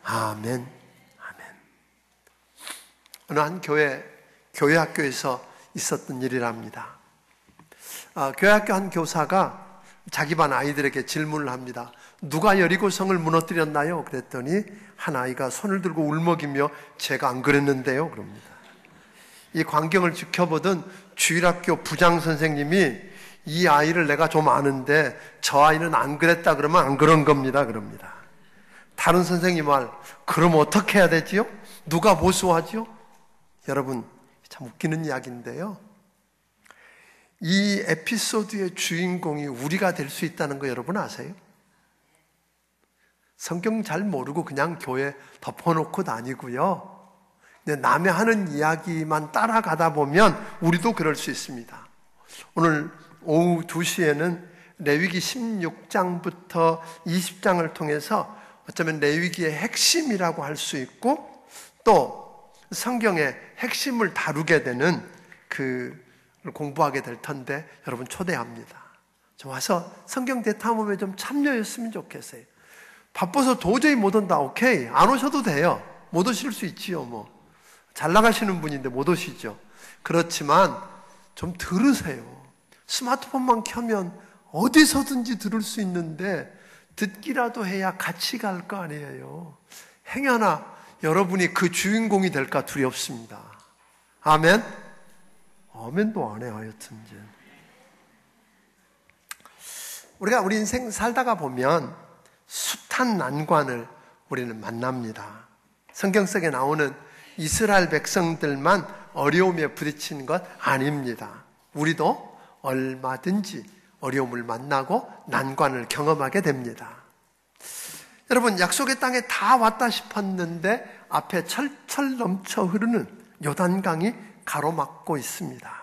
아멘. 아멘. 어느 한 교회 학교에서 있었던 일이랍니다. 교회 학교 한 교사가 자기 반 아이들에게 질문을 합니다. 누가 여리고성을 무너뜨렸나요? 그랬더니 한 아이가 손을 들고 울먹이며 제가 안 그랬는데요, 그럽니다. 이 광경을 지켜보던 주일학교 부장 선생님이 이 아이를 내가 좀 아는데 저 아이는 안 그랬다 그러면 안 그런 겁니다, 그럽니다. 다른 선생님 말, 그럼 어떻게 해야 되지요? 누가 보수하지요? 여러분, 참 웃기는 이야기인데요. 이 에피소드의 주인공이 우리가 될 수 있다는 거 여러분 아세요? 성경 잘 모르고 그냥 교회 덮어놓고 다니고요. 남의 하는 이야기만 따라가다 보면 우리도 그럴 수 있습니다. 오늘 오후 2시에는 레위기 16장부터 20장을 통해서 어쩌면 레위기의 핵심이라고 할 수 있고 또 성경의 핵심을 다루게 되는 그걸 공부하게 될 텐데 여러분 초대합니다. 좀 와서 성경 대탐험에 좀 참여했으면 좋겠어요. 바빠서 도저히 못 온다. 오케이. 안 오셔도 돼요. 못 오실 수 있지요. 뭐 잘 나가시는 분인데 못 오시죠. 그렇지만 좀 들으세요. 스마트폰만 켜면 어디서든지 들을 수 있는데 듣기라도 해야 같이 갈 거 아니에요. 행여나 여러분이 그 주인공이 될까 두렵습니다. 아멘? 아멘도 안 해요. 하여튼 이제. 우리 인생 살다가 보면 숱한 난관을 우리는 만납니다. 성경 속에 나오는 이스라엘 백성들만 어려움에 부딪힌 것 아닙니다. 우리도 얼마든지 어려움을 만나고 난관을 경험하게 됩니다. 여러분, 약속의 땅에 다 왔다 싶었는데 앞에 철철 넘쳐 흐르는 요단강이 가로막고 있습니다.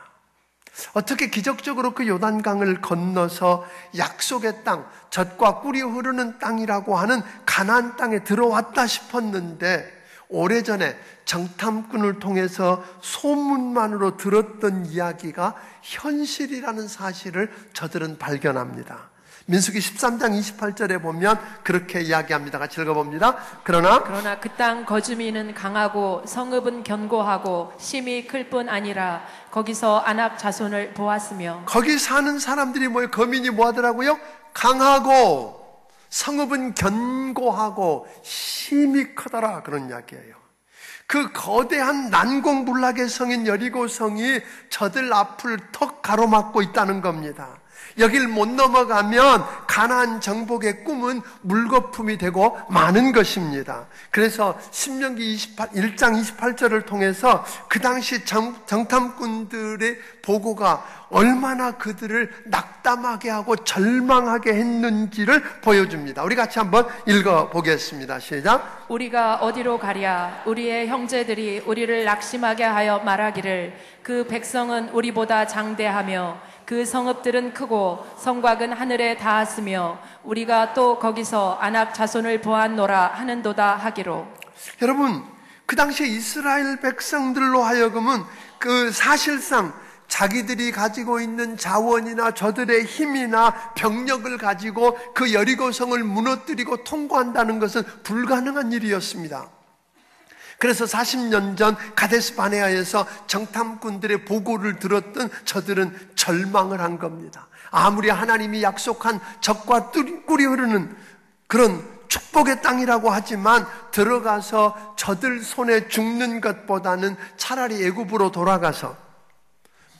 어떻게 기적적으로 그 요단강을 건너서 약속의 땅, 젖과 꿀이 흐르는 땅이라고 하는 가나안 땅에 들어왔다 싶었는데 오래전에 정탐꾼을 통해서 소문만으로 들었던 이야기가 현실이라는 사실을 저들은 발견합니다. 민수기 13장 28절에 보면 그렇게 이야기합니다. 같이 읽어봅니다. 그러나 그 땅 거주민은 강하고 성읍은 견고하고 심이 클 뿐 아니라 거기서 아낙 자손을 보았으며. 거기 사는 사람들이 뭐예요? 거민이 뭐 하더라고요? 강하고 성읍은 견고하고 심이 크더라, 그런 이야기예요. 그 거대한 난공불락의 성인 여리고성이 저들 앞을 턱 가로막고 있다는 겁니다. 여길 못 넘어가면 가나안 정복의 꿈은 물거품이 되고 마는 것입니다. 그래서 신명기 1장 28절을 통해서 그 당시 정탐꾼들의 보고가 얼마나 그들을 낙담하게 하고 절망하게 했는지를 보여줍니다. 우리 같이 한번 읽어보겠습니다. 시작. 우리가 어디로 가랴? 우리의 형제들이 우리를 낙심하게 하여 말하기를 그 백성은 우리보다 장대하며 그 성읍들은 크고 성곽은 하늘에 닿았으며 우리가 또 거기서 아낙 자손을 보았노라 하는도다 하기로. 여러분, 그 당시에 이스라엘 백성들로 하여금은 그 사실상 자기들이 가지고 있는 자원이나 저들의 힘이나 병력을 가지고 그 여리고성을 무너뜨리고 통과한다는 것은 불가능한 일이었습니다. 그래서 40년 전 가데스 바네아에서 정탐꾼들의 보고를 들었던 저들은 절망을 한 겁니다. 아무리 하나님이 약속한 젖과 꿀이 흐르는 그런 축복의 땅이라고 하지만 들어가서 저들 손에 죽는 것보다는 차라리 애굽으로 돌아가서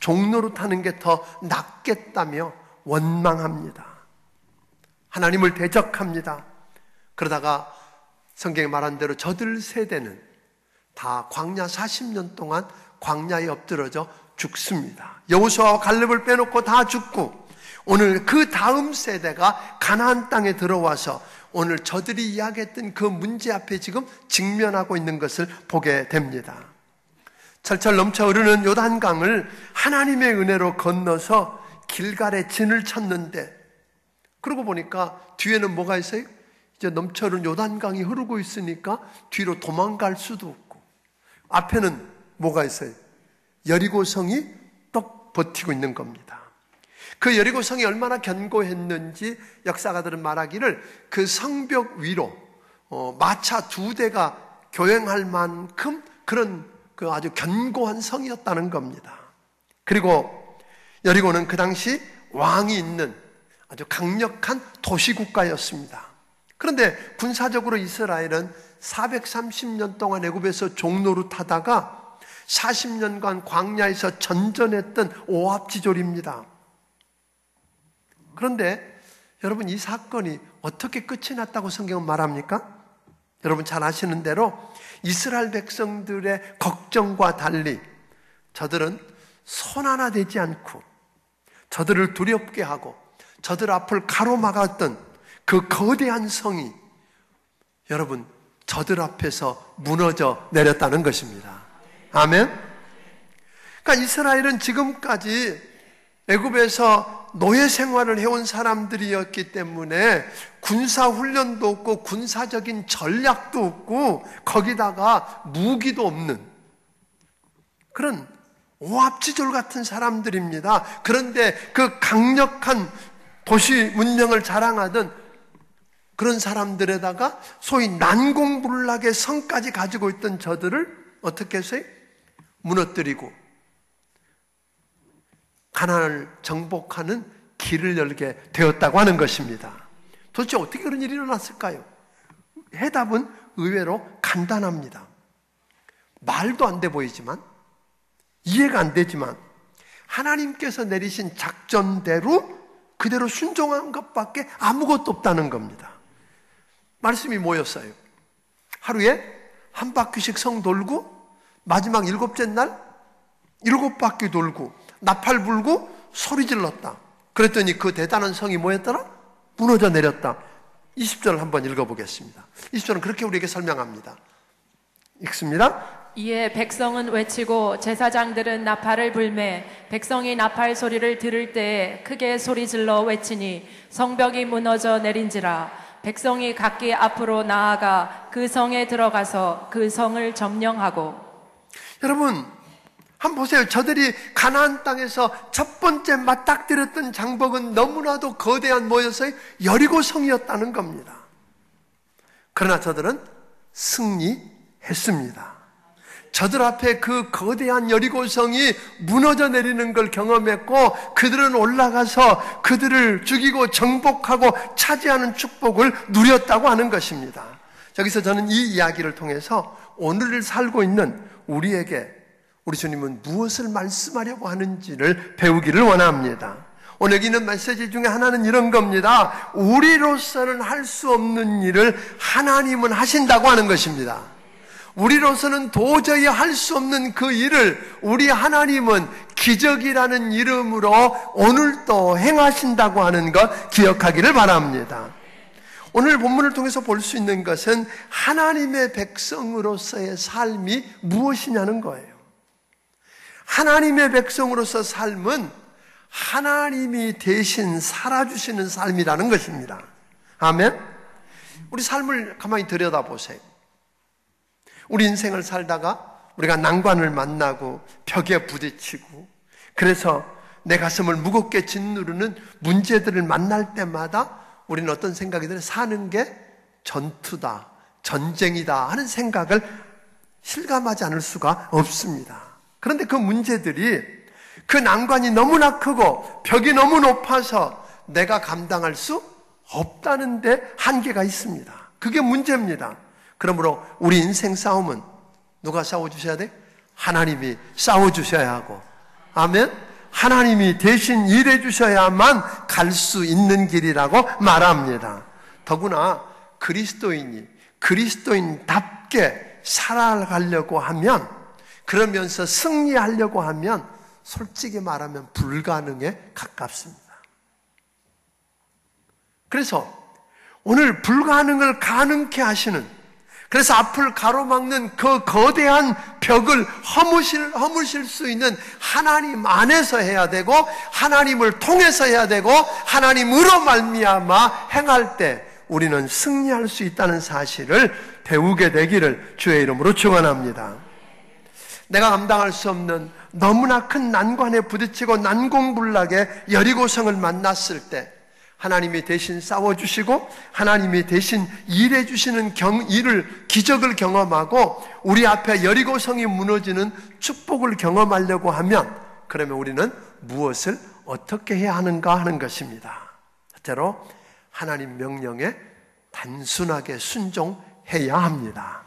종로로 타는 게 더 낫겠다며 원망합니다. 하나님을 대적합니다. 그러다가 성경에 말한 대로 저들 세대는 다 광야 40년 동안 광야에 엎드러져 죽습니다. 여호수아와 갈렙을 빼놓고 다 죽고 오늘 그 다음 세대가 가나안 땅에 들어와서 오늘 저들이 이야기했던 그 문제 앞에 지금 직면하고 있는 것을 보게 됩니다. 철철 넘쳐 흐르는 요단강을 하나님의 은혜로 건너서 길갈에 진을 쳤는데 그러고 보니까 뒤에는 뭐가 있어요? 이제 넘쳐 흐르는 요단강이 흐르고 있으니까 뒤로 도망갈 수도 없고 앞에는 뭐가 있어요? 여리고성이 떡 버티고 있는 겁니다. 그 여리고성이 얼마나 견고했는지 역사가들은 말하기를 그 성벽 위로 마차 2대가 교행할 만큼 그런 그 아주 견고한 성이었다는 겁니다. 그리고 여리고는 그 당시 왕이 있는 아주 강력한 도시국가였습니다. 그런데 군사적으로 이스라엘은 430년 동안 애굽에서 종노릇하다가 40년간 광야에서 전전했던 오합지졸입니다. 그런데 여러분, 이 사건이 어떻게 끝이 났다고 성경은 말합니까? 여러분 잘 아시는 대로 이스라엘 백성들의 걱정과 달리 저들은 손 하나 대지 않고 저들을 두렵게 하고 저들 앞을 가로막았던 그 거대한 성이 여러분 저들 앞에서 무너져 내렸다는 것입니다. 아멘. 그러니까 이스라엘은 지금까지 애굽에서 노예 생활을 해온 사람들이었기 때문에 군사훈련도 없고 군사적인 전략도 없고 거기다가 무기도 없는 그런 오합지졸 같은 사람들입니다. 그런데 그 강력한 도시 문명을 자랑하던 그런 사람들에다가 소위 난공불락의 성까지 가지고 있던 저들을 어떻게 해서요? 무너뜨리고 가나안을 정복하는 길을 열게 되었다고 하는 것입니다. 도대체 어떻게 그런 일이 일어났을까요? 해답은 의외로 간단합니다. 말도 안 돼 보이지만 이해가 안 되지만 하나님께서 내리신 작전대로 그대로 순종한 것밖에 아무것도 없다는 겁니다. 말씀이 뭐였어요? 하루에 한 바퀴씩 성 돌고 마지막 7째 날 7바퀴 돌고 나팔 불고 소리 질렀다. 그랬더니 그 대단한 성이 뭐였더라? 무너져 내렸다. 20절 한번 읽어보겠습니다. 20절은 그렇게 우리에게 설명합니다. 읽습니다. 이에 백성은 외치고 제사장들은 나팔을 불매 백성이 나팔 소리를 들을 때에 크게 소리질러 외치니 성벽이 무너져 내린지라. 백성이 각기 앞으로 나아가 그 성에 들어가서 그 성을 점령하고. 여러분 한번 보세요. 저들이 가나안 땅에서 첫 번째 맞닥뜨렸던 장벽은 너무나도 거대한 뭐였어요? 여리고성이었다는 겁니다. 그러나 저들은 승리했습니다. 저들 앞에 그 거대한 여리고성이 무너져 내리는 걸 경험했고 그들은 올라가서 그들을 죽이고 정복하고 차지하는 축복을 누렸다고 하는 것입니다. 여기서 저는 이 이야기를 통해서 오늘을 살고 있는 우리에게 우리 주님은 무엇을 말씀하려고 하는지를 배우기를 원합니다. 오늘 여기 있는 메시지 중에 하나는 이런 겁니다. 우리로서는 할 수 없는 일을 하나님은 하신다고 하는 것입니다. 우리로서는 도저히 할 수 없는 그 일을 우리 하나님은 기적이라는 이름으로 오늘도 행하신다고 하는 것 기억하기를 바랍니다. 오늘 본문을 통해서 볼 수 있는 것은 하나님의 백성으로서의 삶이 무엇이냐는 거예요. 하나님의 백성으로서 삶은 하나님이 대신 살아주시는 삶이라는 것입니다. 아멘? 우리 삶을 가만히 들여다보세요. 우리 인생을 살다가 우리가 난관을 만나고 벽에 부딪히고 그래서 내 가슴을 무겁게 짓누르는 문제들을 만날 때마다 우리는 어떤 생각이 들어요? 사는 게 전투다, 전쟁이다 하는 생각을 실감하지 않을 수가 없습니다. 그런데 그 문제들이 그 난관이 너무나 크고 벽이 너무 높아서 내가 감당할 수 없다는 데 한계가 있습니다. 그게 문제입니다. 그러므로 우리 인생 싸움은 누가 싸워주셔야 돼? 하나님이 싸워주셔야 하고, 아멘? 하나님이 대신 일해주셔야만 갈 수 있는 길이라고 말합니다. 더구나 그리스도인이 그리스도인답게 살아가려고 하면, 그러면서 승리하려고 하면 솔직히 말하면 불가능에 가깝습니다. 그래서 오늘 불가능을 가능케 하시는, 그래서 앞을 가로막는 그 거대한 벽을 허무실 수 있는 하나님 안에서 해야 되고 하나님을 통해서 해야 되고 하나님으로 말미암아 행할 때 우리는 승리할 수 있다는 사실을 배우게 되기를 주의 이름으로 축원합니다. 내가 감당할 수 없는 너무나 큰 난관에 부딪히고 난공불락의 여리고성을 만났을 때 하나님이 대신 싸워주시고 하나님이 대신 일해주시는 기적을 경험하고 우리 앞에 여리고성이 무너지는 축복을 경험하려고 하면 그러면 우리는 무엇을 어떻게 해야 하는가 하는 것입니다. 첫째로 하나님 명령에 단순하게 순종해야 합니다.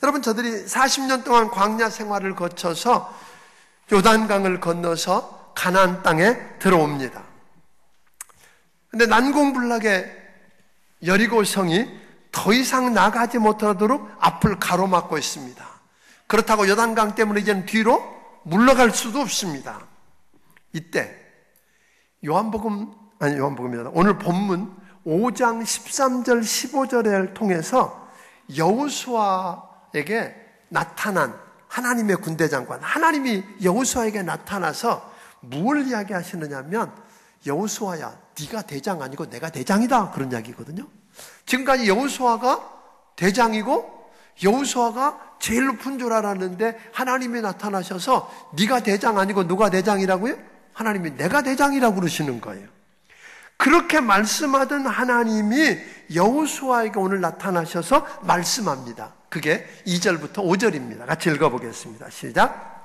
여러분, 저들이 40년 동안 광야 생활을 거쳐서 요단강을 건너서 가나안 땅에 들어옵니다. 근데 난공불락의 여리고성이 더 이상 나가지 못하도록 앞을 가로막고 있습니다. 그렇다고 요단강 때문에 이제는 뒤로 물러갈 수도 없습니다. 이때 요한복음입니다. 오늘 본문 5장 13절 15절을 통해서 여호수아에게 나타난 하나님의 군대장관, 하나님이 여호수아에게 나타나서 무엇을 이야기하시느냐면, 여호수아야, 네가 대장 아니고 내가 대장이다, 그런 이야기거든요. 지금까지 여호수아가 대장이고 여호수아가 제일 높은 줄 알았는데 하나님이 나타나셔서 네가 대장 아니고 누가 대장이라고요? 하나님이 내가 대장이라고 그러시는 거예요. 그렇게 말씀하던 하나님이 여호수아에게 오늘 나타나셔서 말씀합니다. 그게 2절부터 5절입니다. 같이 읽어보겠습니다. 시작.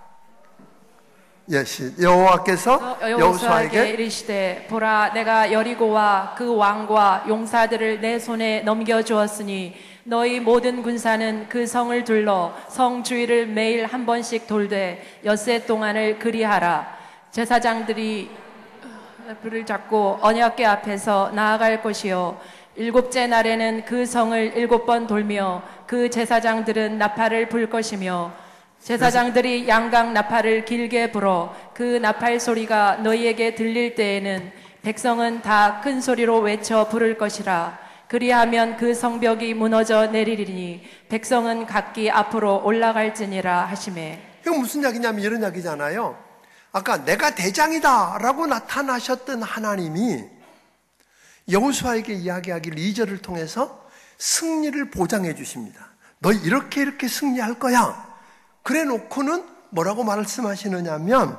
여호와께서 여호수아에게 이르시되, 보라, 내가 여리고와 그 왕과 용사들을 내 손에 넘겨주었으니 너희 모든 군사는 그 성을 둘러 성 주위를 매일 한 번씩 돌되 엿새 동안을 그리하라. 제사장들이 불을 잡고 언약궤 앞에서 나아갈 것이요, 일곱째 날에는 그 성을 7번 돌며 그 제사장들은 나팔을 불 것이며 제사장들이 양각 나팔을 길게 불어 그 나팔 소리가 너희에게 들릴 때에는 백성은 다 큰 소리로 외쳐 부를 것이라. 그리하면 그 성벽이 무너져 내리리니 백성은 각기 앞으로 올라갈지니라 하시매. 이거 무슨 이야기냐면 이런 이야기잖아요. 아까 내가 대장이다 라고 나타나셨던 하나님이 여호수아에게 이야기하기를 2절을 통해서 승리를 보장해 주십니다. 너 이렇게 승리할 거야. 그래 놓고는 뭐라고 말씀하시느냐면,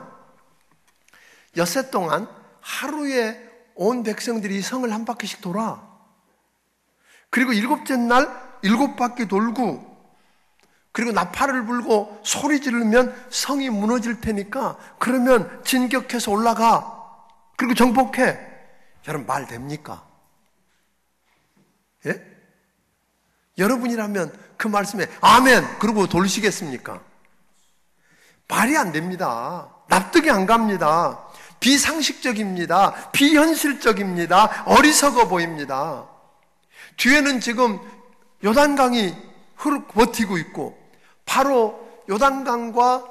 엿새 동안 하루에 온 백성들이 성을 한 바퀴씩 돌아. 그리고 7째 날 7바퀴 돌고, 그리고 나팔을 불고 소리 지르면 성이 무너질 테니까 그러면 진격해서 올라가. 그리고 정복해. 여러분, 말 됩니까? 예? 여러분이라면 그 말씀에 아멘 그러고 돌리시겠습니까? 말이 안 됩니다. 납득이 안 갑니다. 비상식적입니다. 비현실적입니다. 어리석어 보입니다. 뒤에는 지금 요단강이 버티고 있고, 바로 요단강과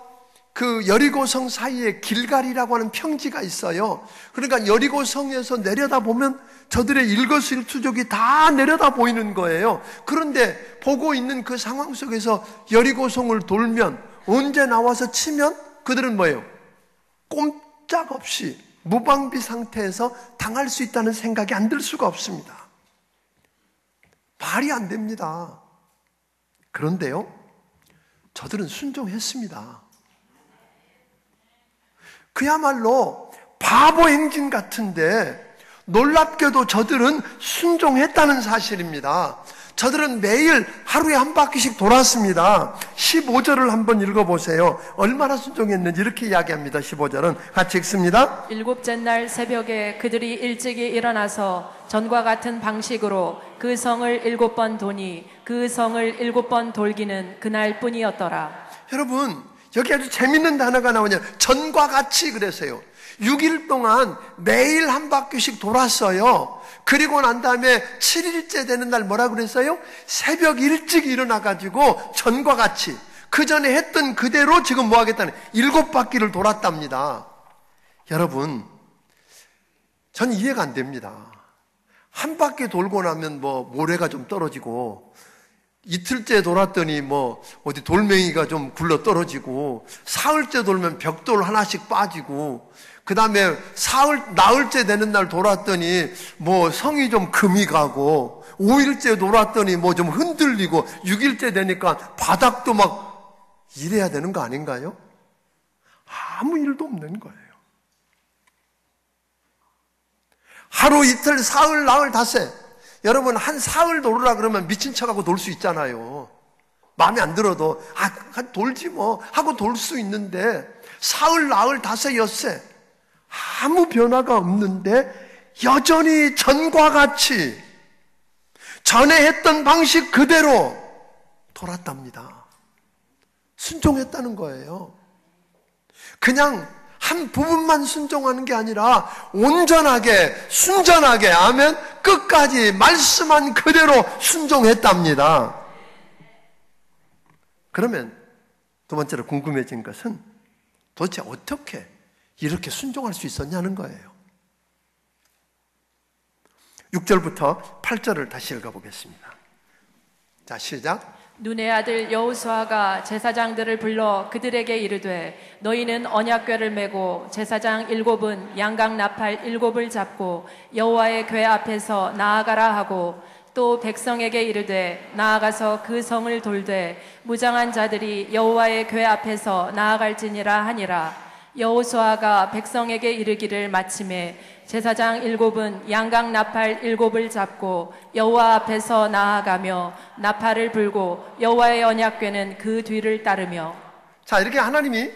그 여리고성 사이에 길갈이라고 하는 평지가 있어요. 그러니까 여리고성에서 내려다보면 저들의 일거수일투족이 다 내려다 보이는 거예요. 그런데 보고 있는 그 상황 속에서 여리고성을 돌면, 언제 나와서 치면 그들은 뭐예요? 꼼짝없이 무방비 상태에서 당할 수 있다는 생각이 안 들 수가 없습니다. 말이 안 됩니다. 그런데요, 저들은 순종했습니다. 그야말로 바보 행진 같은데 놀랍게도 저들은 순종했다는 사실입니다. 저들은 매일 하루에 한 바퀴씩 돌았습니다. 15절을 한번 읽어보세요. 얼마나 순종했는지 이렇게 이야기합니다. 15절은 같이 읽습니다. 7째 날 새벽에 그들이 일찍이 일어나서 전과 같은 방식으로 그 성을 7번 도니 그 성을 7번 돌기는 그날뿐이었더라. 여러분, 여기 아주 재밌는 단어가 나오냐. 전과 같이 그랬어요. 6일 동안 매일 한 바퀴씩 돌았어요. 그리고 난 다음에 7일째 되는 날 뭐라 그랬어요? 새벽 일찍 일어나가지고 전과 같이 그 전에 했던 그대로 지금 뭐 하겠다는 7바퀴를 돌았답니다. 여러분, 전 이해가 안 됩니다. 한 바퀴 돌고 나면 뭐 모래가 좀 떨어지고, 이틀째 돌았더니 뭐 어디 돌멩이가 좀 굴러 떨어지고, 사흘째 돌면 벽돌 하나씩 빠지고, 그 다음에 나흘째 되는 날 돌았더니 뭐 성이 좀 금이 가고, 5일째 돌았더니 뭐 좀 흔들리고, 6일째 되니까 바닥도 막 이래야 되는 거 아닌가요? 아무 일도 없는 거예요. 하루 이틀 사흘 나흘 닷새. 여러분 한 사흘 놀으라 그러면 미친 척하고 놀 수 있잖아요. 마음에 안 들어도 돌지 뭐 하고 돌 수 있는데 사흘 나흘 닷새 엿새 아무 변화가 없는데 여전히 전과 같이 전에 했던 방식 그대로 돌았답니다. 순종했다는 거예요. 그냥 한 부분만 순종하는 게 아니라 온전하게 순전하게 아멘 끝까지 말씀한 그대로 순종했답니다. 그러면 두 번째로 궁금해진 것은 도대체 어떻게 이렇게 순종할 수 있었냐는 거예요. 6절부터 8절을 다시 읽어보겠습니다. 자, 시작. 눈의 아들 여호수아가 제사장들을 불러 그들에게 이르되 너희는 언약궤를 메고 제사장 7은 양각 나팔 7을 잡고 여호와의 궤 앞에서 나아가라 하고 또 백성에게 이르되 나아가서 그 성을 돌되 무장한 자들이 여호와의 궤 앞에서 나아갈지니라 하니라. 여호수아가 백성에게 이르기를 마침에 제사장 7은 양각 나팔 7을 잡고 여호와 앞에서 나아가며 나팔을 불고 여호와의 언약궤는 그 뒤를 따르며. 자, 이렇게 하나님이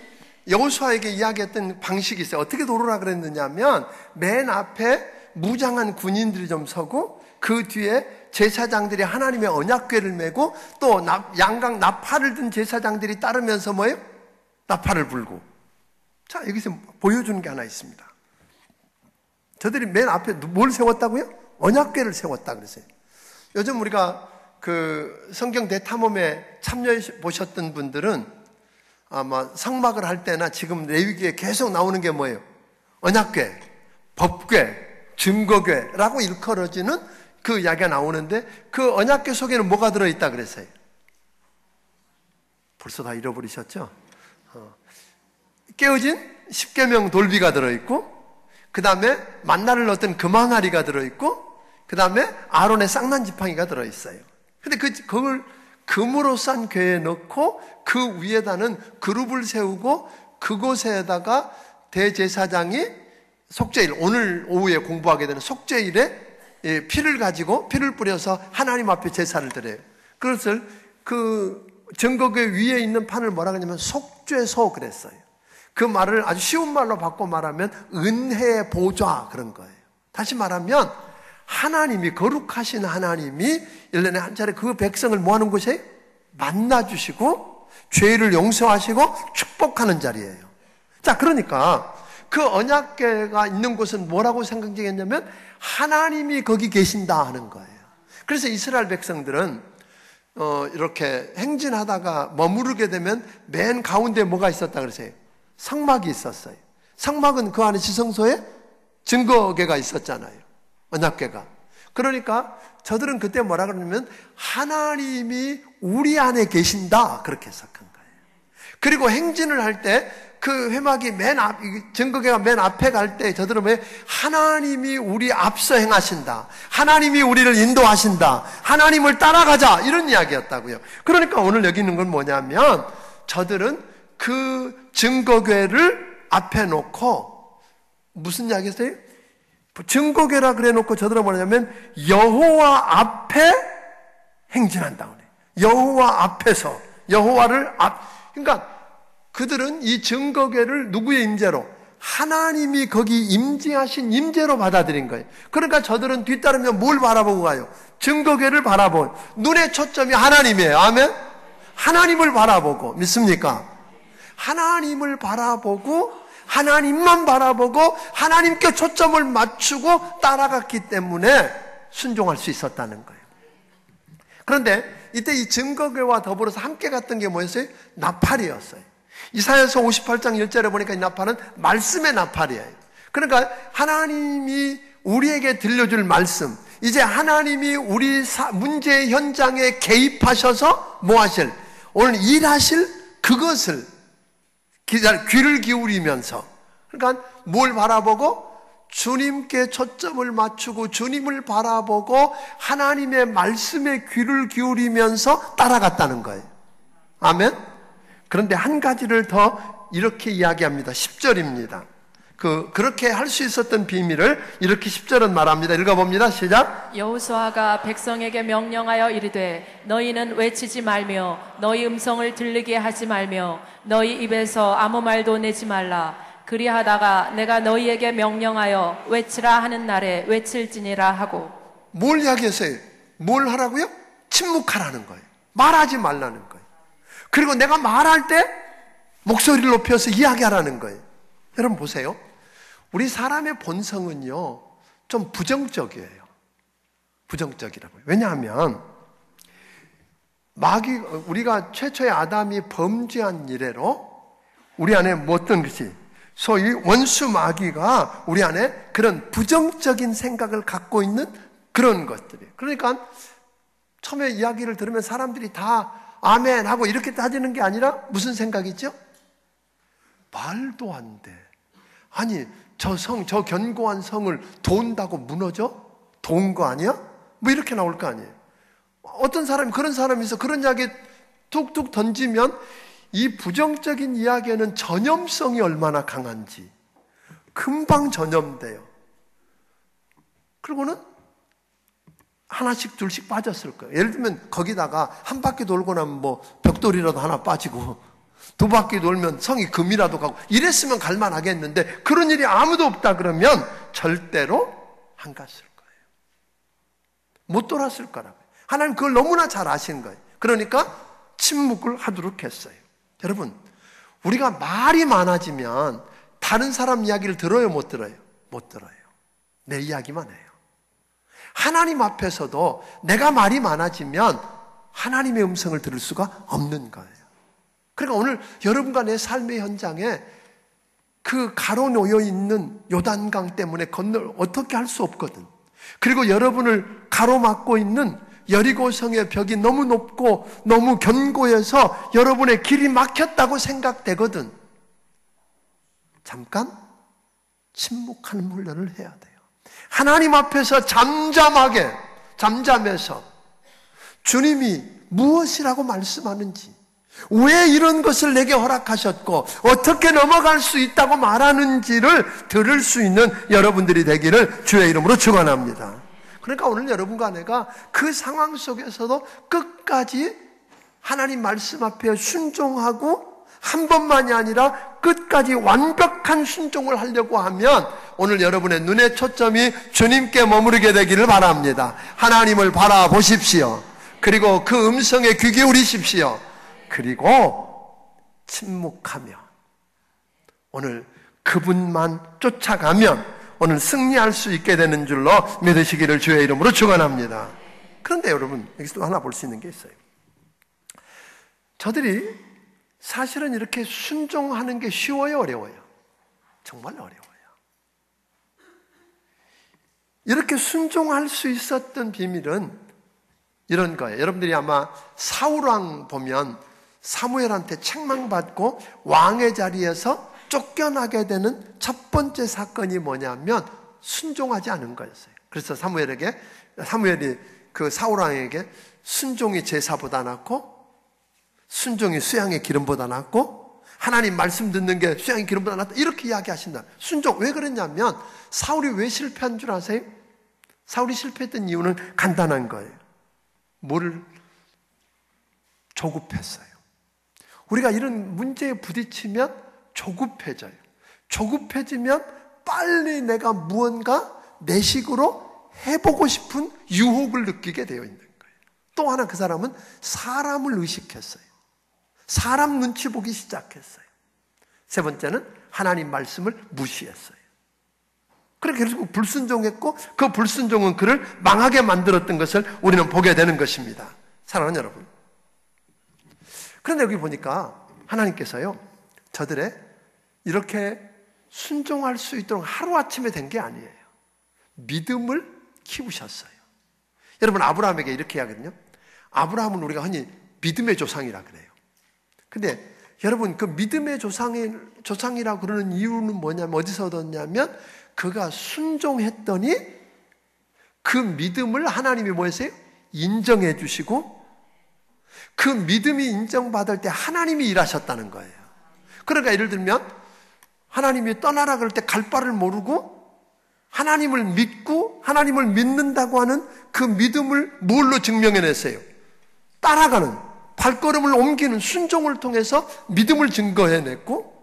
여호수아에게 이야기했던 방식이 있어요. 어떻게 도르라 그랬느냐면 맨 앞에 무장한 군인들이 좀 서고 그 뒤에 제사장들이 하나님의 언약궤를 메고 또 양각 나팔을 든 제사장들이 따르면서 뭐예요? 나팔을 불고. 자, 여기서 보여주는 게 하나 있습니다. 저들이 맨 앞에 뭘 세웠다고요? 언약궤를 세웠다 그랬어요. 요즘 우리가 그 성경 대탐험에 참여해 보셨던 분들은 아마 성막을 할 때나 지금 레위기에 계속 나오는 게 뭐예요? 언약궤, 법궤, 증거궤라고 일컬어지는 그 이야기가 나오는데 그 언약궤 속에는 뭐가 들어있다 그랬어요? 벌써 다 잃어버리셨죠? 깨어진 십계명 돌비가 들어있고 그 다음에 만나를 넣었던 금항아리가 들어있고 그 다음에 아론의 쌍난 지팡이가 들어있어요. 근데 그걸 금으로 싼 궤에 넣고 그 위에다는 그룹을 세우고 그곳에다가 대제사장이 속죄일, 오늘 오후에 공부하게 되는 속죄일에 피를 가지고 피를 뿌려서 하나님 앞에 제사를 드려요. 그것을 그 증거궤 위에 있는 판을 뭐라 그러냐면 속죄소 그랬어요. 그 말을 아주 쉬운 말로 바꿔 말하면 은혜의 보좌 그런 거예요. 다시 말하면 하나님이 거룩하신 하나님이 1년에 한 차례 그 백성을 뭐 하는 곳이에요? 만나주시고 죄를 용서하시고 축복하는 자리예요. 자, 그러니까 그 언약궤가 있는 곳은 뭐라고 생각되겠냐면 하나님이 거기 계신다 하는 거예요. 그래서 이스라엘 백성들은 이렇게 행진하다가 머무르게 되면 맨 가운데 뭐가 있었다 그러세요? 성막이 있었어요. 성막은 그 안에 지성소에 증거궤가 있었잖아요. 언약궤가. 그러니까 저들은 그때 뭐라 그러냐면 하나님이 우리 안에 계신다 그렇게 해석한 거예요. 그리고 행진을 할 때 그 회막이 맨 앞, 증거궤가 맨 앞에 갈 때 저들은 왜 하나님이 우리 앞서 행하신다, 하나님이 우리를 인도하신다, 하나님을 따라가자 이런 이야기였다고요. 그러니까 오늘 여기 있는 건 뭐냐면 저들은 그 증거궤를 앞에 놓고 무슨 이야기 했어요? 증거궤라 그래 놓고 저들은 뭐냐면 여호와 앞에 행진한다 그래. 여호와 앞에서 여호와를 그러니까 그들은 이 증거궤를 누구의 임재로? 하나님이 거기 임재하신 임재로 받아들인 거예요. 그러니까 저들은 뒤따르면 뭘 바라보고 가요? 증거궤를 바라보고 눈의 초점이 하나님이에요. 아멘? 하나님을 바라보고 믿습니까? 하나님을 바라보고 하나님만 바라보고 하나님께 초점을 맞추고 따라갔기 때문에 순종할 수 있었다는 거예요. 그런데 이때 이 증거궤와 더불어서 함께 갔던 게 뭐였어요? 나팔이었어요. 이사야서 58장 1절에 보니까 이 나팔은 말씀의 나팔이에요. 그러니까 하나님이 우리에게 들려줄 말씀, 이제 하나님이 우리 문제 현장에 개입하셔서 뭐 하실? 오늘 일하실 그것을 귀를 기울이면서, 그러니까 뭘 바라보고? 주님께 초점을 맞추고 주님을 바라보고 하나님의 말씀에 귀를 기울이면서 따라갔다는 거예요. 아멘? 그런데 한 가지를 더 이렇게 이야기합니다. 10절입니다. 그렇게 할 수 있었던 비밀을 이렇게 10절은 말합니다. 읽어봅니다. 시작. 여호수아가 백성에게 명령하여 이르되 너희는 외치지 말며 너희 음성을 들리게 하지 말며 너희 입에서 아무 말도 내지 말라. 그리하다가 내가 너희에게 명령하여 외치라 하는 날에 외칠지니라 하고. 뭘 이야기했어요? 뭘 하라고요? 침묵하라는 거예요. 말하지 말라는 거예요. 그리고 내가 말할 때 목소리를 높여서 이야기하라는 거예요. 여러분 보세요. 우리 사람의 본성은요, 좀 부정적이에요. 부정적이라고요. 왜냐하면 우리가 최초의 아담이 범죄한 이래로 우리 안에 어떤 것이, 소위 원수 마귀가 우리 안에 그런 부정적인 생각을 갖고 있는 그런 것들이에요. 그러니까 처음에 이야기를 들으면 사람들이 다 아멘 하고 이렇게 따지는 게 아니라 무슨 생각이죠? 말도 안 돼. 아니, 저 견고한 성을 돈다고 무너져? 도운 거 아니야? 뭐 이렇게 나올 거 아니에요. 어떤 사람이, 그런 사람이 있어. 그런 이야기 툭툭 던지면 이 부정적인 이야기에는 전염성이 얼마나 강한지 금방 전염돼요. 그리고는 하나씩 둘씩 빠졌을 거예요. 예를 들면 거기다가 한 바퀴 돌고 나면 뭐 벽돌이라도 하나 빠지고 두 바퀴 돌면 성이 금이라도 가고 이랬으면 갈만하겠는데 그런 일이 아무도 없다 그러면 절대로 안 갔을 거예요. 못 돌았을 거라고요. 하나님 그걸 너무나 잘 아시는 거예요. 그러니까 침묵을 하도록 했어요. 여러분, 우리가 말이 많아지면 다른 사람 이야기를 들어요, 못 들어요? 못 들어요. 내 이야기만 해요. 하나님 앞에서도 내가 말이 많아지면 하나님의 음성을 들을 수가 없는 거예요. 그러니까 오늘 여러분과 내 삶의 현장에 그 가로놓여 있는 요단강 때문에 어떻게 할 수 없거든. 그리고 여러분을 가로막고 있는 여리고성의 벽이 너무 높고 너무 견고해서 여러분의 길이 막혔다고 생각되거든. 잠깐 침묵하는 훈련을 해야 돼요. 하나님 앞에서 잠잠해서 주님이 무엇이라고 말씀하는지, 왜 이런 것을 내게 허락하셨고 어떻게 넘어갈 수 있다고 말하는지를 들을 수 있는 여러분들이 되기를 주의 이름으로 축원합니다. 그러니까 오늘 여러분과 내가 그 상황 속에서도 끝까지 하나님 말씀 앞에 순종하고 한 번만이 아니라 끝까지 완벽한 순종을 하려고 하면 오늘 여러분의 눈의 초점이 주님께 머무르게 되기를 바랍니다. 하나님을 바라보십시오. 그리고 그 음성에 귀 기울이십시오. 그리고 침묵하며 오늘 그분만 쫓아가면 오늘 승리할 수 있게 되는 줄로 믿으시기를 주의 이름으로 축원합니다. 그런데 여러분, 여기서 또 하나 볼 수 있는 게 있어요. 저들이 사실은 이렇게 순종하는 게 쉬워요, 어려워요? 정말 어려워요. 이렇게 순종할 수 있었던 비밀은 이런 거예요. 여러분들이 아마 사울왕 보면 사무엘한테 책망받고 왕의 자리에서 쫓겨나게 되는 첫 번째 사건이 뭐냐면 순종하지 않은 거였어요. 그래서 사무엘이 그 사울왕에게 순종이 제사보다 낫고 순종이 수양의 기름보다 낫고 하나님 말씀 듣는 게 수양의 기름보다 낫다 이렇게 이야기하신다. 순종. 왜 그랬냐면 사울이 왜 실패한 줄 아세요? 사울이 실패했던 이유는 간단한 거예요. 뭐를 조급했어요. 우리가 이런 문제에 부딪히면 조급해져요. 조급해지면 빨리 내가 무언가 내 식으로 해보고 싶은 유혹을 느끼게 되어 있는 거예요. 또 하나 그 사람은 사람을 의식했어요. 사람 눈치 보기 시작했어요. 세 번째는 하나님 말씀을 무시했어요. 그래서 결국 불순종했고 그 불순종은 그를 망하게 만들었던 것을 우리는 보게 되는 것입니다. 사랑하는 여러분, 그런데 여기 보니까 하나님께서요 저들의 이렇게 순종할 수 있도록 하루아침에 된 게 아니에요. 믿음을 키우셨어요. 여러분, 아브라함에게 이렇게 이야기하거든요. 아브라함은 우리가 흔히 믿음의 조상이라 그래요. 근데 여러분, 그 믿음의 조상이라고 그러는 이유는 뭐냐면, 어디서 얻었냐면 그가 순종했더니 그 믿음을 하나님이 뭐 했어요? 인정해 주시고 그 믿음이 인정받을 때 하나님이 일하셨다는 거예요. 그러니까 예를 들면 하나님이 떠나라 그럴 때 갈 바를 모르고 하나님을 믿고 하나님을 믿는다고 하는 그 믿음을 뭘로 증명해냈어요? 따라가는, 발걸음을 옮기는 순종을 통해서 믿음을 증거해냈고,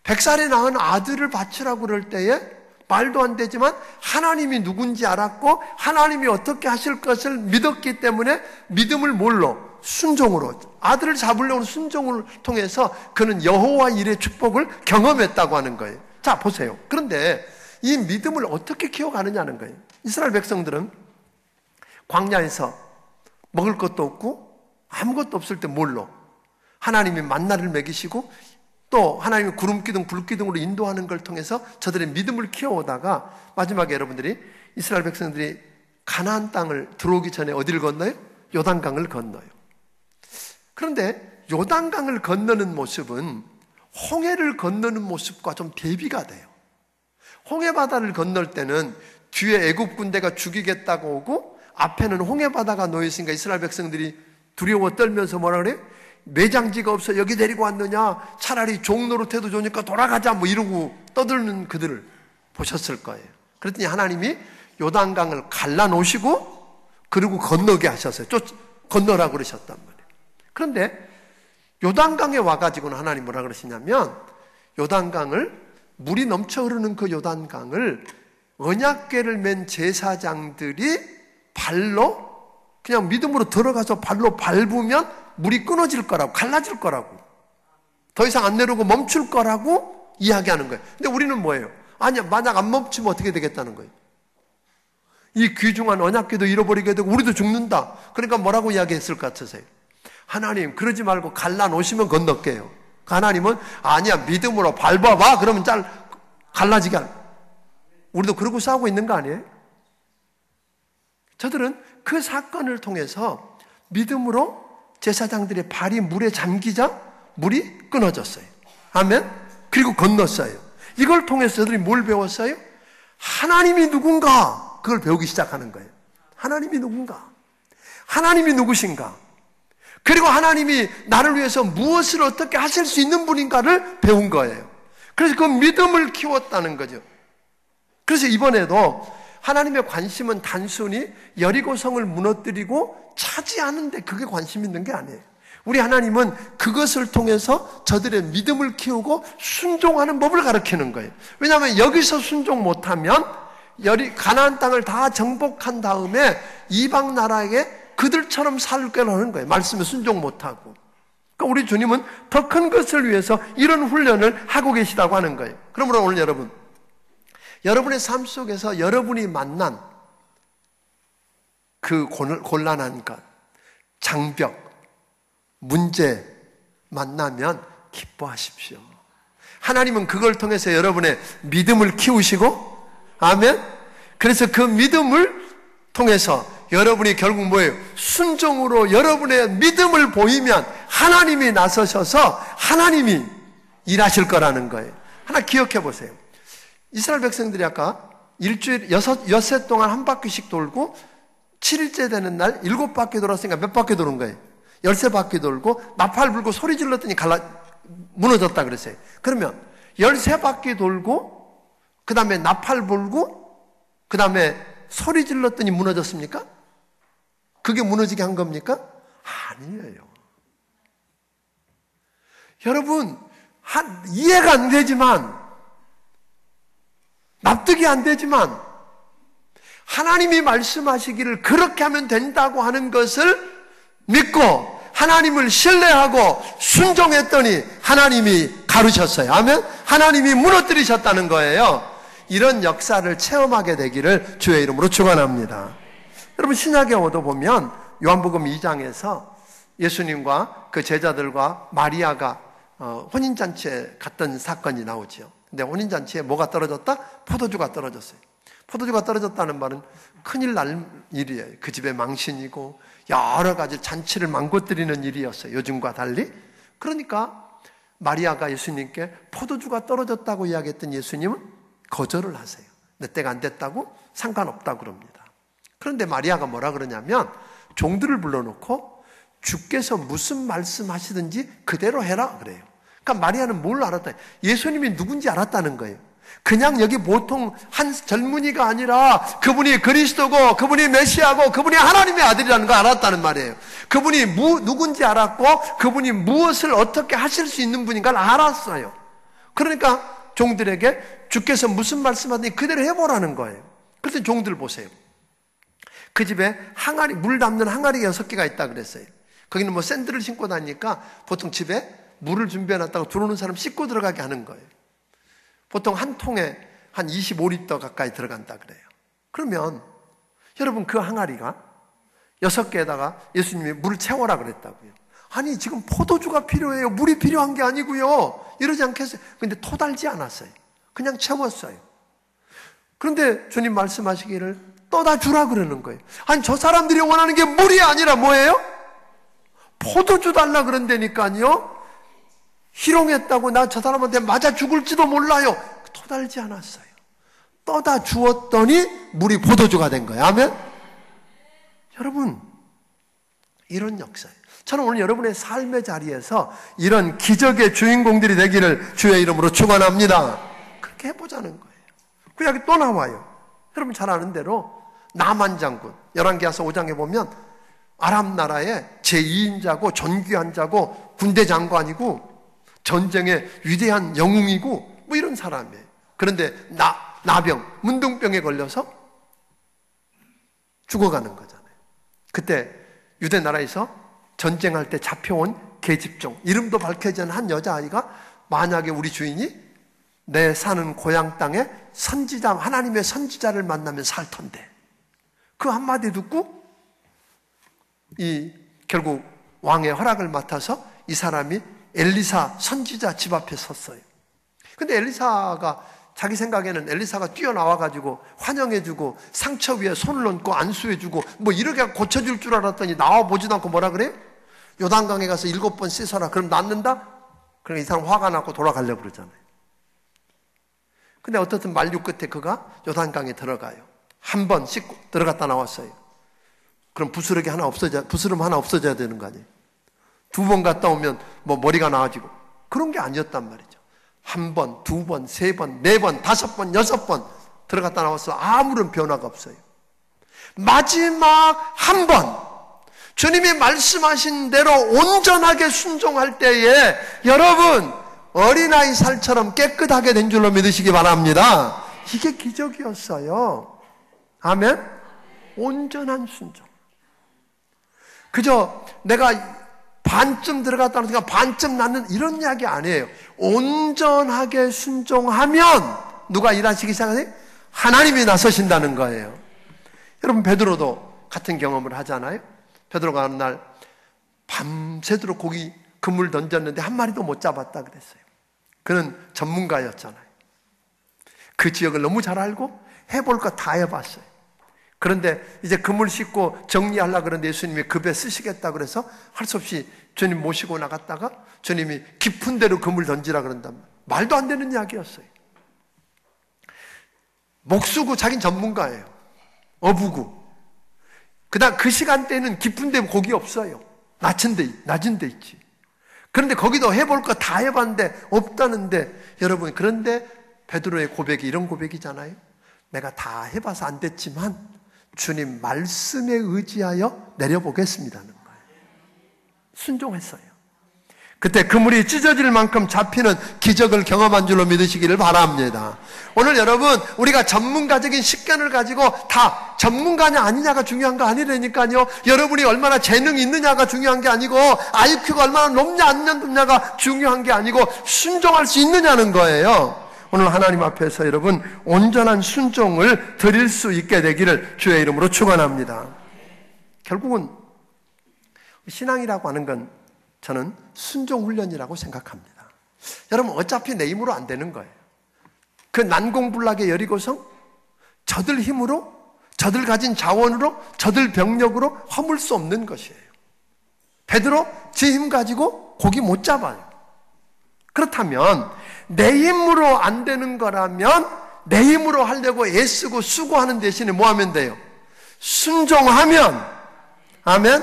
100살에 낳은 아들을 바치라고 그럴 때에 말도 안 되지만 하나님이 누군지 알았고 하나님이 어떻게 하실 것을 믿었기 때문에 믿음을 뭘로? 순종으로, 아들을 잡으려는 순종을 통해서 그는 여호와 일의 축복을 경험했다고 하는 거예요. 자, 보세요. 그런데 이 믿음을 어떻게 키워가느냐는 거예요. 이스라엘 백성들은 광야에서 먹을 것도 없고 아무것도 없을 때 뭘로? 하나님이 만나를 먹이시고 또 하나님이 구름기둥 불기둥으로 인도하는 걸 통해서 저들의 믿음을 키워오다가 마지막에 여러분들이 이스라엘 백성들이 가나안 땅을 들어오기 전에 어디를 건너요? 요단강을 건너요. 그런데 요단강을 건너는 모습은 홍해를 건너는 모습과 좀 대비가 돼요. 홍해바다를 건널 때는 뒤에 애굽 군대가 죽이겠다고 오고 앞에는 홍해바다가 놓여있으니까 이스라엘 백성들이 두려워 떨면서 뭐라 그래요? 매장지가 없어 여기 데리고 왔느냐, 차라리 종노릇해도 좋으니까 돌아가자 뭐 이러고 떠드는 그들을 보셨을 거예요. 그랬더니 하나님이 요단강을 갈라놓으시고 그리고 건너게 하셨어요. 건너라고 그러셨단 말이에요. 그런데 요단강에 와가지고는 하나님 뭐라 그러시냐면 요단강을, 물이 넘쳐 흐르는 그 요단강을 언약궤를 맨 제사장들이 발로 그냥 믿음으로 들어가서 발로 밟으면 물이 끊어질 거라고, 갈라질 거라고, 더 이상 안 내려오고 멈출 거라고 이야기하는 거예요. 근데 우리는 뭐예요? 아니야, 만약 안 멈추면 어떻게 되겠다는 거예요? 이 귀중한 언약궤도 잃어버리게 되고 우리도 죽는다. 그러니까 뭐라고 이야기했을 것 같으세요? 하나님, 그러지 말고 갈라놓으시면 건널게요. 하나님은 아니야, 믿음으로 밟아봐. 그러면 갈라지게 할. 우리도 그러고 싸우고 있는 거 아니에요? 저들은 그 사건을 통해서 믿음으로 제사장들의 발이 물에 잠기자 물이 끊어졌어요. 아멘? 그리고 건넜어요. 이걸 통해서 저들이 뭘 배웠어요? 하나님이 누군가, 그걸 배우기 시작하는 거예요. 하나님이 누군가, 하나님이 누구신가, 그리고 하나님이 나를 위해서 무엇을 어떻게 하실 수 있는 분인가를 배운 거예요. 그래서 그 믿음을 키웠다는 거죠. 그래서 이번에도 하나님의 관심은 단순히 여리고성을 무너뜨리고 차지하는 데 그게 관심 있는 게 아니에요. 우리 하나님은 그것을 통해서 저들의 믿음을 키우고 순종하는 법을 가르치는 거예요. 왜냐하면 여기서 순종 못하면 가나안 땅을 다 정복한 다음에 이방 나라에 그들처럼 살게 하는 거예요. 말씀에 순종 못하고. 그러니까 우리 주님은 더 큰 것을 위해서 이런 훈련을 하고 계시다고 하는 거예요. 그러므로 오늘 여러분의 삶 속에서 여러분이 만난 그 곤란한 것, 장벽, 문제 만나면 기뻐하십시오. 하나님은 그걸 통해서 여러분의 믿음을 키우시고, 아멘? 그래서 그 믿음을 통해서 여러분이 결국 뭐예요? 순종으로 여러분의 믿음을 보이면 하나님이 나서셔서 하나님이 일하실 거라는 거예요. 하나 기억해 보세요. 이스라엘 백성들이 아까 일주일, 엿새 동안 한 바퀴씩 돌고 7일째 되는 날 7바퀴 돌았으니까 몇 바퀴 도는 거예요? 13바퀴 돌고 나팔 불고 소리 질렀더니 무너졌다 그랬어요. 그러면 13바퀴 돌고 그 다음에 나팔 불고 그 다음에 소리 질렀더니 무너졌습니까? 그게 무너지게 한 겁니까? 아니에요. 여러분, 이해가 안 되지만, 납득이 안 되지만 하나님이 말씀하시기를 그렇게 하면 된다고 하는 것을 믿고 하나님을 신뢰하고 순종했더니 하나님이 가르쳤어요. 아멘? 하나님이 무너뜨리셨다는 거예요. 이런 역사를 체험하게 되기를 주의 이름으로 축원합니다. 여러분, 신약에도 보면 요한복음 2장에서 예수님과 그 제자들과 마리아가 혼인잔치에 갔던 사건이 나오죠. 근데 혼인잔치에 뭐가 떨어졌다? 포도주가 떨어졌어요. 포도주가 떨어졌다는 말은 큰일 날 일이에요. 그 집에 망신이고 여러 가지 잔치를 망고뜨리는 일이었어요. 요즘과 달리. 그러니까 마리아가 예수님께 포도주가 떨어졌다고 이야기했던 예수님은 거절을 하세요. 내 때가 안 됐다고 상관없다고 그럽니다. 그런데 마리아가 뭐라 그러냐면 종들을 불러놓고 주께서 무슨 말씀하시든지 그대로 해라 그래요. 그러니까 마리아는 뭘 알았다? 예수님이 누군지 알았다는 거예요. 그냥 여기 보통 한 젊은이가 아니라 그분이 그리스도고 그분이 메시아고 그분이 하나님의 아들이라는 걸 알았다는 말이에요. 그분이 누군지 알았고 그분이 무엇을 어떻게 하실 수 있는 분인 걸 알았어요. 그러니까 종들에게 주께서 무슨 말씀하더니 그대로 해보라는 거예요. 그래서 종들 보세요. 그 집에 항아리, 물 담는 항아리가 6개가 있다 그랬어요. 거기는 뭐 샌들을 신고 다니니까 보통 집에 물을 준비해놨다가 들어오는 사람 씻고 들어가게 하는 거예요. 보통 한 통에 한 25리터 가까이 들어간다 그래요. 그러면 여러분 그 항아리가 6개에다가 예수님이 물을 채워라 그랬다고요. 아니 지금 포도주가 필요해요. 물이 필요한 게 아니고요. 이러지 않겠어요? 근데 토달지 않았어요. 그냥 채웠어요. 그런데 주님 말씀하시기를 떠다 주라 그러는 거예요. 아니 저 사람들이 원하는 게 물이 아니라 뭐예요? 포도주 달라 그런다니까요. 희롱했다고 나 저 사람한테 맞아 죽을지도 몰라요. 토달지 않았어요. 떠다 주었더니 물이 포도주가 된 거예요. 아멘? 여러분 이런 역사예요. 저는 오늘 여러분의 삶의 자리에서 이런 기적의 주인공들이 되기를 주의 이름으로 축원합니다. 그렇게 해보자는 거예요. 그 이야기 또 나와요. 여러분 잘 아는 대로 나만 장군 열왕기하서 5장에 보면 아람 나라의 제2인자고 존귀한 자고 군대 장관이고 전쟁의 위대한 영웅이고 뭐 이런 사람이에요. 그런데 나병, 문둥병에 걸려서 죽어가는 거잖아요. 그때 유대 나라에서 전쟁할 때 잡혀온 계집종, 이름도 밝혀지지 않은 한 여자아이가 만약에 우리 주인이 내 사는 고향 땅에 선지자, 하나님의 선지자를 만나면 살 텐데 그 한마디 듣고 결국 왕의 허락을 맡아서 이 사람이 엘리사 선지자 집 앞에 섰어요. 근데 엘리사가 자기 생각에는 엘리사가 뛰어나와가지고 환영해주고 상처 위에 손을 얹고 안수해주고 뭐 이렇게 고쳐줄 줄 알았더니 나와보지도 않고 뭐라 그래요? 요단강에 가서 7번 씻어라. 그럼 낫는다? 그러니까 이 사람 화가 나고 돌아가려고 그러잖아요. 근데 어떻든 만류 끝에 그가 요단강에 들어가요. 한 번 씻고 들어갔다 나왔어요. 그럼 부스러기 하나 부스럼 하나 없어져야 되는 거 아니에요? 2번 갔다 오면 뭐 머리가 나아지고 그런 게 아니었단 말이죠. 1번, 2번, 3번, 4번, 5번, 6번 들어갔다 나와서 아무런 변화가 없어요. 마지막 한 번 주님이 말씀하신 대로 온전하게 순종할 때에 여러분 어린아이 살처럼 깨끗하게 된 줄로 믿으시기 바랍니다. 이게 기적이었어요. 아멘? 온전한 순종. 그저 내가 반쯤 들어갔다 오니까 반쯤 낫는 이런 이야기 아니에요. 온전하게 순종하면 누가 일하시기 시작하세요? 하나님이 나서신다는 거예요. 여러분 베드로도 같은 경험을 하잖아요. 베드로가 어느 날 밤새도록 고기 그물 던졌는데 한 마리도 못 잡았다 그랬어요. 그는 전문가였잖아요. 그 지역을 너무 잘 알고 해볼 거 다 해봤어요. 그런데 이제 그물 씻고 정리하려고 그러는데 예수님이 급에 쓰시겠다 그래서 할 수 없이 주님 모시고 나갔다가 주님이 깊은 데로 그물 던지라 그런단 말이에요. 말도 안 되는 이야기였어요. 목수고 자긴 전문가예요. 어부고. 그다음 그 시간대에는 깊은 데 고기 없어요. 낮은 데 있지. 그런데 거기도 해볼 거 다 해봤는데 없다는데 여러분 그런데 베드로의 고백이 이런 고백이잖아요. 내가 다 해봐서 안 됐지만 주님 말씀에 의지하여 내려보겠습니다는 거예요. 순종했어요. 그때 그물이 찢어질 만큼 잡히는 기적을 경험한 줄로 믿으시기를 바랍니다. 오늘 여러분 우리가 전문가적인 식견을 가지고 다 전문가냐 아니냐가 중요한 거 아니라니까요. 여러분이 얼마나 재능이 있느냐가 중요한 게 아니고 IQ가 얼마나 높냐 안 높냐가 중요한 게 아니고 순종할 수 있느냐는 거예요. 오늘 하나님 앞에서 여러분 온전한 순종을 드릴 수 있게 되기를 주의 이름으로 축원합니다. 결국은 신앙이라고 하는 건 저는 순종 훈련이라고 생각합니다. 여러분 어차피 내 힘으로 안 되는 거예요. 그 난공불락의 여리고성 저들 힘으로 저들 가진 자원으로 저들 병력으로 허물 수 없는 것이에요. 베드로 제 힘 가지고 고기 못 잡아요. 그렇다면 내 힘으로 안 되는 거라면 내 힘으로 하려고 애쓰고 수고하는 대신에 뭐 하면 돼요? 순종하면, 아멘?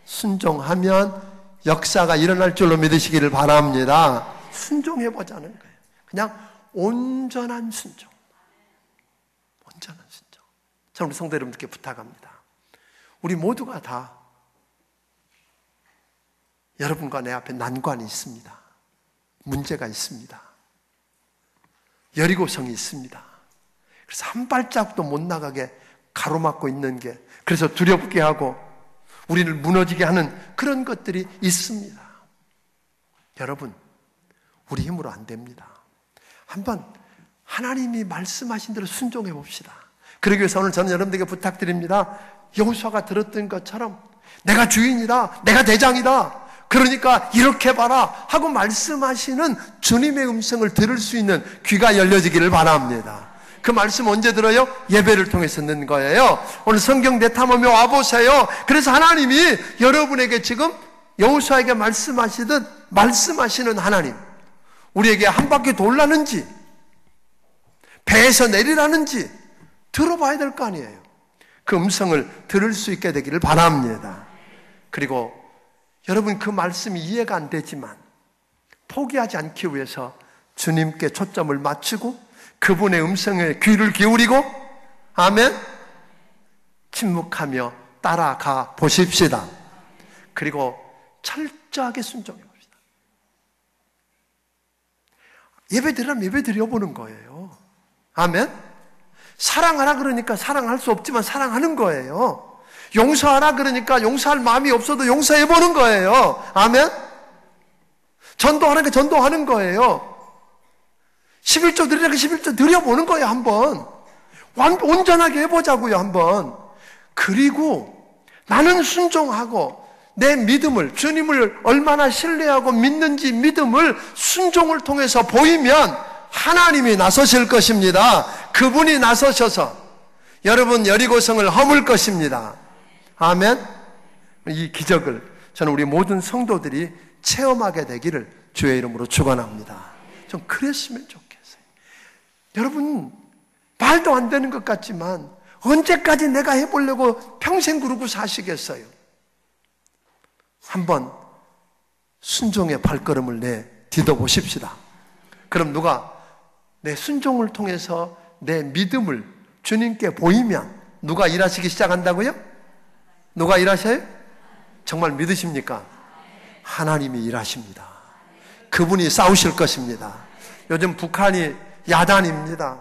순종하면 역사가 일어날 줄로 믿으시기를 바랍니다. 순종해 보자는 거예요. 그냥 온전한 순종. 온전한 순종. 저는 우리 성도 여러분들께 부탁합니다. 우리 모두가 다 여러분과 내 앞에 난관이 있습니다. 문제가 있습니다. 여리고성이 있습니다. 그래서 한 발짝도 못 나가게 가로막고 있는 게, 그래서 두렵게 하고 우리를 무너지게 하는 그런 것들이 있습니다. 여러분, 우리 힘으로 안 됩니다. 한번 하나님이 말씀하신 대로 순종해 봅시다. 그러기 위해서 오늘 저는 여러분들에게 부탁드립니다. 여호수아가 들었던 것처럼 내가 주인이다, 내가 대장이다, 그러니까 이렇게 봐라 하고 말씀하시는 주님의 음성을 들을 수 있는 귀가 열려지기를 바랍니다. 그 말씀 언제 들어요? 예배를 통해서 듣는 거예요. 오늘 성경 내탐험에 와보세요. 그래서 하나님이 여러분에게 지금 여호수아에게 말씀하시듯 말씀하시는 하나님, 우리에게 한 바퀴 돌라는지 배에서 내리라는지 들어봐야 될 거 아니에요. 그 음성을 들을 수 있게 되기를 바랍니다. 그리고 여러분, 그 말씀이 이해가 안 되지만 포기하지 않기 위해서 주님께 초점을 맞추고 그분의 음성에 귀를 기울이고, 아멘, 침묵하며 따라가 보십시다. 그리고 철저하게 순종해 봅시다. 예배 드리라면 예배 드려보는 거예요. 아멘. 사랑하라 그러니까 사랑할 수 없지만 사랑하는 거예요. 용서하라 그러니까 용서할 마음이 없어도 용서해보는 거예요. 아멘. 전도하라니까 전도하는 거예요. 11조 드리라니까 11조 드려보는 거예요. 한번 온전하게 해보자고요. 한번. 그리고 나는 순종하고 내 믿음을, 주님을 얼마나 신뢰하고 믿는지 믿음을 순종을 통해서 보이면 하나님이 나서실 것입니다. 그분이 나서셔서 여러분 여리고성을 허물 것입니다. 아멘. 이 기적을 저는 우리 모든 성도들이 체험하게 되기를 주의 이름으로 축원합니다. 좀 그랬으면 좋겠어요. 여러분, 말도 안 되는 것 같지만 언제까지 내가 해보려고 평생 그러고 사시겠어요? 한번 순종의 발걸음을 디뎌 보십시다. 그럼 누가 내 순종을 통해서 내 믿음을 주님께 보이면 누가 일하시기 시작한다고요? 누가 일하셔요? 정말 믿으십니까? 하나님이 일하십니다. 그분이 싸우실 것입니다. 요즘 북한이 야단입니다.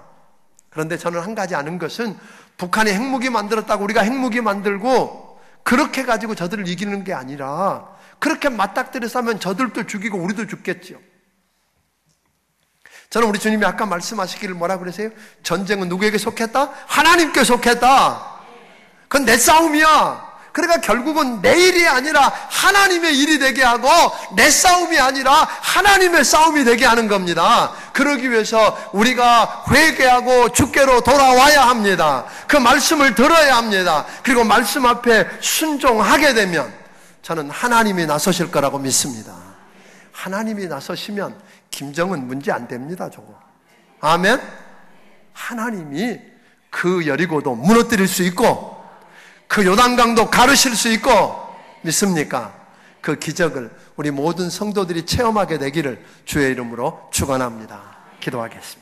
그런데 저는 한 가지 아는 것은 북한이 핵무기 만들었다고 우리가 핵무기 만들고 그렇게 가지고 저들을 이기는 게 아니라 그렇게 맞닥뜨려서 하면 저들도 죽이고 우리도 죽겠죠. 저는 우리 주님이 아까 말씀하시기를 뭐라 그러세요? 전쟁은 누구에게 속했다? 하나님께 속했다. 그건 내 싸움이야. 그러니까 결국은 내 일이 아니라 하나님의 일이 되게 하고 내 싸움이 아니라 하나님의 싸움이 되게 하는 겁니다. 그러기 위해서 우리가 회개하고 주께로 돌아와야 합니다. 그 말씀을 들어야 합니다. 그리고 말씀 앞에 순종하게 되면 저는 하나님이 나서실 거라고 믿습니다. 하나님이 나서시면 김정은 문제 안 됩니다. 저거. 아멘. 하나님이 그 여리고도 무너뜨릴 수 있고 그 요단강도 가르실 수 있고, 믿습니까? 그 기적을 우리 모든 성도들이 체험하게 되기를 주의 이름으로 축원합니다. 기도하겠습니다.